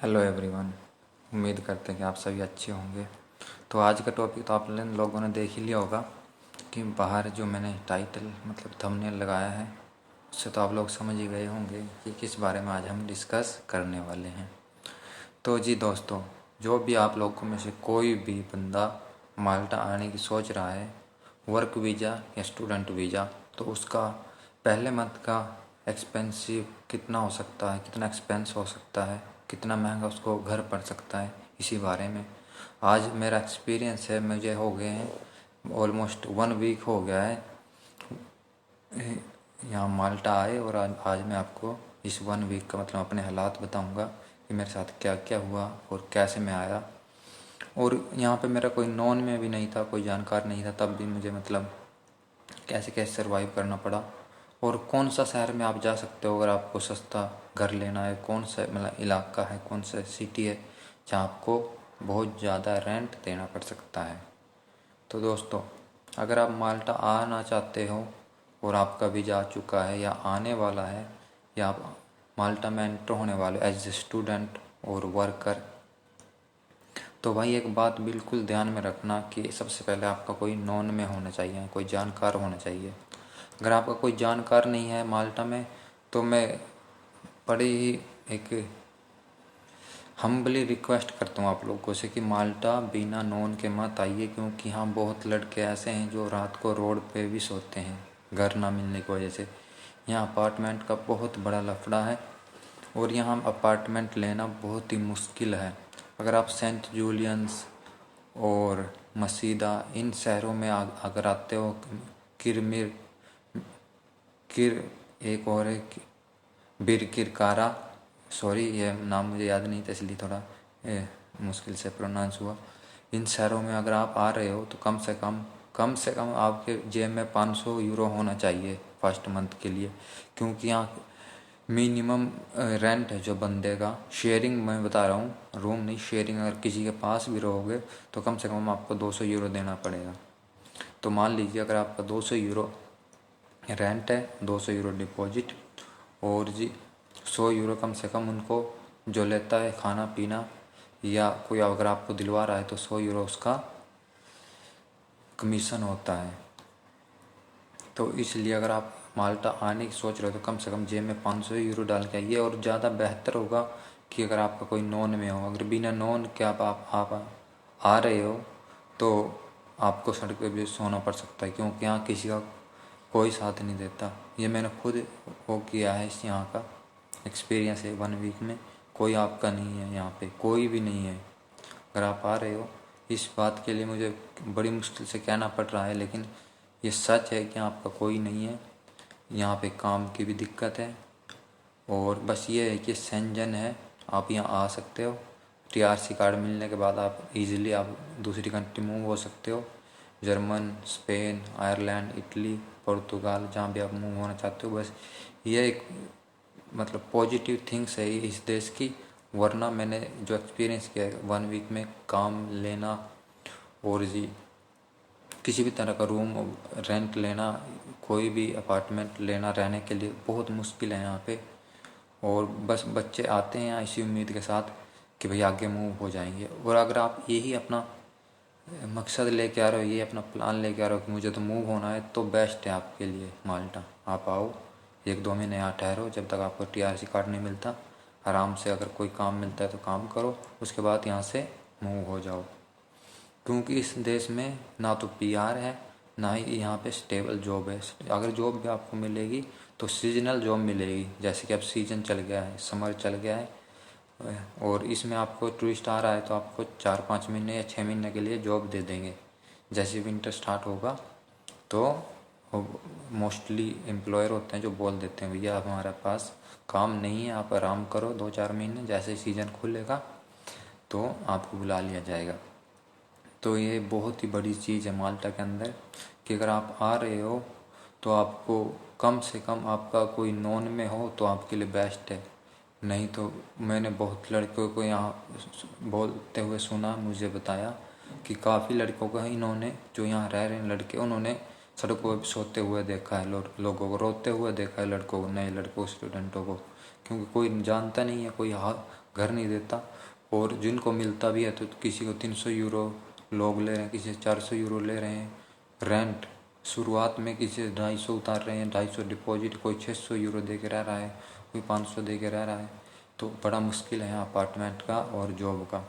Hello everyone. उम्मीद करते हैं कि आप सभी अच्छे होंगे। तो आज का टॉपिक तो आप लोगों ने देख ही लिया होगा कि बाहर जो मैंने टाइटल मतलब थंबनेल लगाया है उससे तो आप लोग समझ ही गए होंगे कि किस बारे में आज हम डिस्कस करने वाले हैं। तो जी दोस्तों, जो भी आप लोगों में से कोई भी बंदा माल्टा आने की सोच रहा है, वर्क वीज़ा या स्टूडेंट वीज़ा, तो उसका पहले मंथ का एक्सपेंसिव कितना हो सकता है, कितना एक्सपेंस हो सकता है, कितना महंगा उसको घर पड़ सकता है, इसी बारे में आज मेरा एक्सपीरियंस है। मुझे हो गए हैं ऑलमोस्ट 1 वीक हो गया है यहाँ माल्टा आए, और आज मैं आपको इस 1 वीक का मतलब अपने हालात बताऊंगा कि मेरे साथ क्या क्या हुआ और कैसे मैं आया। और यहाँ पे मेरा कोई नॉन में भी नहीं था, कोई जानकार नहीं था, तब भी मुझे मतलब कैसे कैसे सर्वाइव करना पड़ा। और कौन सा शहर में आप जा सकते हो अगर आपको सस्ता घर लेना है, कौन सा मतलब इलाका है, कौन सा सिटी है जहाँ आपको बहुत ज़्यादा रेंट देना पड़ सकता है। तो दोस्तों, अगर आप माल्टा आना चाहते हो और आपका वीज़ा आ चुका है या आने वाला है, या आप माल्टा में एंटर होने वाले एज ए स्टूडेंट और वर्कर, तो भाई एक बात बिल्कुल ध्यान में रखना कि सबसे पहले आपका कोई नॉन में होना चाहिए, कोई जानकार होना चाहिए। अगर आपका कोई जानकार नहीं है माल्टा में, तो मैं बड़ी ही एक हम्बली रिक्वेस्ट करता हूँ आप लोगों से कि माल्टा बिना नॉन के मत आइए, क्योंकि यहाँ बहुत लड़के ऐसे हैं जो रात को रोड पे भी सोते हैं घर ना मिलने की वजह से। यहाँ अपार्टमेंट का बहुत बड़ा लफड़ा है और यहाँ अपार्टमेंट लेना बहुत ही मुश्किल है। अगर आप सेंट जूलियंस और मसीदा इन शहरों में अगर आते हो, किरमिर किर एक और है बिरकिरकारा, सॉरी ये नाम मुझे याद नहीं था इसलिए थोड़ा मुश्किल से प्रोनाउंस हुआ। इन शहरों में अगर आप आ रहे हो तो कम से कम आपके जेब में 500 यूरो होना चाहिए फर्स्ट मंथ के लिए, क्योंकि यहाँ मिनिमम रेंट है जो बंदे का, शेयरिंग मैं बता रहा हूँ, रूम नहीं, शेयरिंग अगर किसी के पास भी रहोगे तो कम से कम आपको 200 यूरो देना पड़ेगा। तो मान लीजिए अगर आपका 200 यूरो रेंट है, 200 यूरो डिपॉजिट, और जी 100 यूरो कम से कम उनको जो लेता है खाना पीना, या कोई अगर आपको दिलवा रहा है तो 100 यूरो उसका कमीशन होता है। तो इसलिए अगर आप माल्टा आने की सोच रहे हो तो कम से कम जेब में 500 यूरो डाल के आइए। और ज़्यादा बेहतर होगा कि अगर आपका कोई नॉन में हो, अगर बिना नॉन के आप आ रहे हो तो आपको सड़क पे भी सोना पड़ सकता है, क्योंकि यहाँ किसी का कोई साथ नहीं देता। ये मैंने खुद वो किया है, इस यहाँ का एक्सपीरियंस है। 1 वीक में कोई आपका नहीं है, यहाँ पे कोई भी नहीं है अगर आप आ रहे हो। इस बात के लिए मुझे बड़ी मुश्किल से कहना पड़ रहा है, लेकिन ये सच है कि आपका कोई नहीं है। यहाँ पे काम की भी दिक्कत है, और बस ये है कि सेंजन है, आप यहाँ आ सकते हो। टीआरसी कार्ड मिलने के बाद आप इजीली आप दूसरी कंट्री मूव हो सकते हो, जर्मन, स्पेन, आयरलैंड, इटली, पुर्तगाल, जहाँ भी आप मूव होना चाहते हो। बस ये एक मतलब पॉजिटिव थिंग्स है इस देश की। वरना मैंने जो एक्सपीरियंस किया है 1 वीक में, काम लेना और जी किसी भी तरह का रूम रेंट लेना, कोई भी अपार्टमेंट लेना रहने के लिए बहुत मुश्किल है यहाँ पे। और बस बच्चे आते हैं यहाँ इसी उम्मीद के साथ कि भाई आगे मूव हो जाएंगे। और अगर आप यही अपना मकसद लेके आ रहे हो, ये अपना प्लान लेके आ रहे हो कि मुझे तो मूव होना है, तो बेस्ट है आपके लिए माल्टा। आप आओ, 1-2 महीने यहाँ ठहरो, जब तक आपको टीआरसी कार्ड नहीं मिलता आराम से अगर कोई काम मिलता है तो काम करो, उसके बाद यहाँ से मूव हो जाओ। क्योंकि इस देश में ना तो पीआर है, ना ही यहाँ पे स्टेबल जॉब है। अगर जॉब भी आपको मिलेगी तो सीजनल जॉब मिलेगी, जैसे कि अब सीजन चल गया है, समर चल गया है, और इसमें आपको टूरिस्ट आ रहा है तो आपको 4-5 महीने या 6 महीने के लिए जॉब दे देंगे। जैसे विंटर स्टार्ट होगा तो मोस्टली एम्प्लॉयर होते हैं जो बोल देते हैं भैया हमारे पास काम नहीं है, आप आराम करो 2-4 महीने, जैसे सीज़न खुलेगा तो आपको बुला लिया जाएगा। तो ये बहुत ही बड़ी चीज़ है माल्टा के अंदर कि अगर आप आ रहे हो तो आपको कम से कम आपका कोई नॉन में हो तो आपके लिए बेस्ट है। नहीं तो मैंने बहुत लड़कों को यहाँ बोलते हुए सुना, मुझे बताया कि काफ़ी लड़कों को इन्होंने जो यहाँ रह रहे हैं लड़के, उन्होंने सड़कों पर सोते हुए देखा है, लोगों को रोते हुए देखा है, लड़कों को, नए लड़कों, स्टूडेंटों को, क्योंकि कोई जानता नहीं है, घर नहीं देता, और जिनको मिलता भी है तो किसी को 300 यूरो लोग ले रहे हैं, किसी से 400 यूरो ले रहे हैं रेंट शुरुआत में, किसी से 250 उतार रहे हैं, 250 डिपॉजिट, कोई 600 यूरो दे के रह रहा है, कोई 500 दे के रह रहा है। तो बड़ा मुश्किल है अपार्टमेंट का और जॉब का।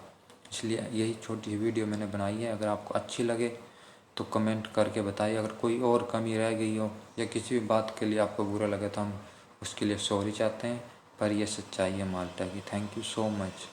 इसलिए यही छोटी सी वीडियो मैंने बनाई है। अगर आपको अच्छी लगे तो कमेंट करके बताइए। अगर कोई और कमी रह गई हो या किसी भी बात के लिए आपको बुरा लगे तो हम उसके लिए सॉरी चाहते हैं, पर यह सच्चाई है माल्टा की। Thank you so much.